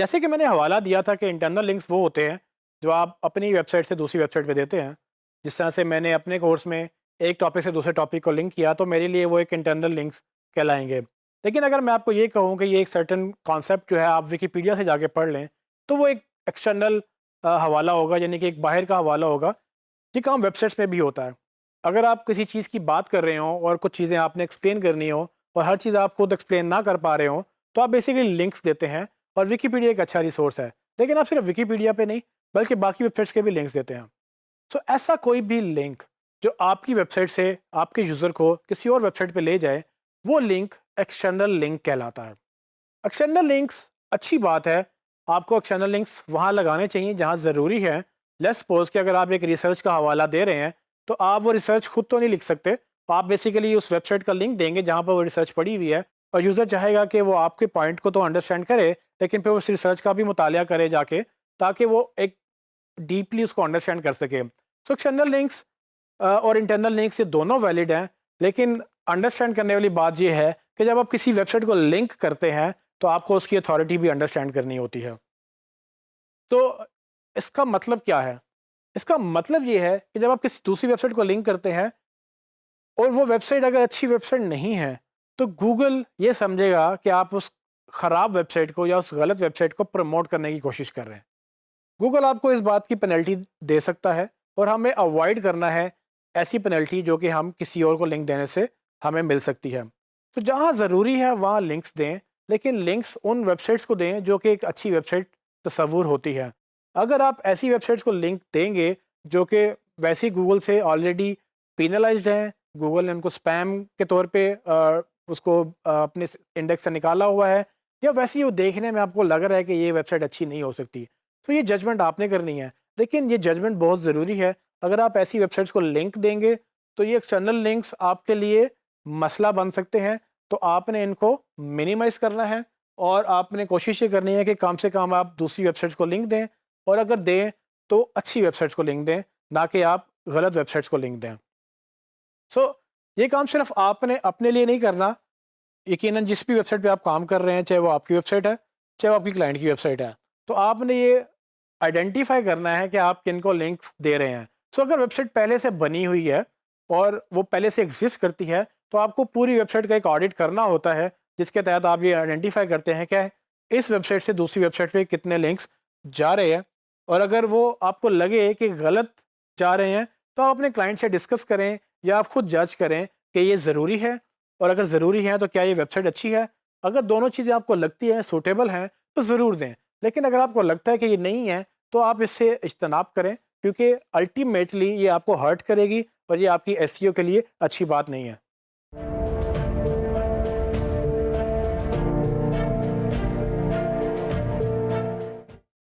जैसे कि मैंने हवाला दिया था कि इंटरनल लिंक्स वो होते हैं जो आप अपनी वेबसाइट से दूसरी वेबसाइट पे देते हैं। जिस तरह से मैंने अपने कोर्स में एक टॉपिक से दूसरे टॉपिक को लिंक किया तो मेरे लिए वो एक इंटरनल लिंक्स कहलाएंगे। लेकिन अगर मैं आपको ये कहूँ कि ये एक सर्टन कॉन्सेप्ट जो है आप विकिपीडिया से जाके पढ़ लें तो वो एक एक्सटर्नल हवाला होगा, यानी कि एक बाहर का हवाला होगा। ये काम वेबसाइट्स में भी होता है। अगर आप किसी चीज़ की बात कर रहे हो और कुछ चीज़ें आपने एक्सप्लेन करनी हो और हर चीज़ आप खुद एक्सप्लेन ना कर पा रहे हो तो आप बेसिकली लिंक्स देते हैं। और विकिपीडिया एक अच्छा रिसोर्स है, लेकिन आप सिर्फ विकिपीडिया पे नहीं बल्कि बाकी वेबसाइट्स के भी लिंक्स देते हैं। सो ऐसा कोई भी लिंक जो आपकी वेबसाइट से आपके यूज़र को किसी और वेबसाइट पे ले जाए, वो लिंक एक्सटर्नल लिंक कहलाता है। एक्सटर्नल लिंक्स अच्छी बात है। आपको एक्सटर्नल लिंक्स वहाँ लगाने चाहिए जहाँ ज़रूरी है। लेट्स सपोज कि अगर आप एक रिसर्च का हवाला दे रहे हैं तो आप वो रिसर्च खुद तो नहीं लिख सकते। आप बेसिकली उस वेबसाइट का लिंक देंगे जहाँ पर वो रिसर्च पड़ी हुई है, और यूज़र चाहेगा कि वो आपके पॉइंट को तो अंडरस्टैंड करे लेकिन फिर उस रिसर्च का भी मुतालिया करे जाके, ताकि वो एक डीपली उसको अंडरस्टैंड कर सके। सो एक्सटर्नल लिंक्स और इंटरनल लिंक्स ये दोनों वैलिड हैं, लेकिन अंडरस्टैंड करने वाली बात ये है कि जब आप किसी वेबसाइट को लिंक करते हैं तो आपको उसकी अथॉरिटी भी अंडरस्टैंड करनी होती है। तो इसका मतलब क्या है? इसका मतलब ये है कि जब आप किसी दूसरी वेबसाइट को लिंक करते हैं और वो वेबसाइट अगर अच्छी वेबसाइट नहीं है, तो गूगल ये समझेगा कि आप उस ख़राब वेबसाइट को या उस गलत वेबसाइट को प्रमोट करने की कोशिश कर रहे हैं। गूगल आपको इस बात की पेनल्टी दे सकता है, और हमें अवॉइड करना है ऐसी पेनल्टी जो कि हम किसी और को लिंक देने से हमें मिल सकती है। तो जहाँ ज़रूरी है वहाँ लिंक्स दें, लेकिन लिंक्स उन वेबसाइट्स को दें जो कि एक अच्छी वेबसाइट तस्वुर होती है। अगर आप ऐसी वेबसाइट्स को लिंक देंगे जो कि वैसे ही गूगल से ऑलरेडी पेनलाइज्ड हैं, गूगल ने उनको स्पैम के तौर पे उसको अपने इंडेक्स से निकाला हुआ है, या वैसे ही वो देखने में आपको लग रहा है कि ये वेबसाइट अच्छी नहीं हो सकती, तो ये जजमेंट आपने करनी है। लेकिन ये जजमेंट बहुत ज़रूरी है। अगर आप ऐसी वेबसाइट्स को लिंक देंगे तो ये एक्सटर्नल लिंक्स आपके लिए मसला बन सकते हैं। तो आपने इनको मिनिमाइज़ करना है, और आपने कोशिश ये करनी है कि कम से कम आप दूसरी वेबसाइट्स को लिंक दें, और अगर दें तो अच्छी वेबसाइट्स को लिंक दें, ना कि आप गलत वेबसाइट्स को लिंक दें। सो ये काम सिर्फ आपने अपने लिए नहीं करना। यकीनन जिस भी वेबसाइट पे आप काम कर रहे हैं, चाहे वो आपकी वेबसाइट है, चाहे वो आपकी क्लाइंट की वेबसाइट है, तो आपने ये आइडेंटिफाई करना है कि आप किनको लिंक्स दे रहे हैं। सो अगर वेबसाइट पहले से बनी हुई है और वो पहले से एग्जिस्ट करती है, तो आपको पूरी वेबसाइट का एक ऑडिट करना होता है, जिसके तहत आप ये आइडेंटिफाई करते हैं कि इस वेबसाइट से दूसरी वेबसाइट पे कितने लिंक्स जा रहे हैं। और अगर वो आपको लगे कि गलत जा रहे हैं, तो आप अपने क्लाइंट से डिस्कस करें या आप खुद जज करें कि ये ज़रूरी है, और अगर ज़रूरी है तो क्या ये वेबसाइट अच्छी है। अगर दोनों चीज़ें आपको लगती हैं सूटेबल हैं तो ज़रूर दें। लेकिन अगर आपको लगता है कि ये नहीं है तो आप इससे इज्तनाब करें, क्योंकि अल्टीमेटली ये आपको हर्ट करेगी और ये आपकी एसईओ के लिए अच्छी बात नहीं है।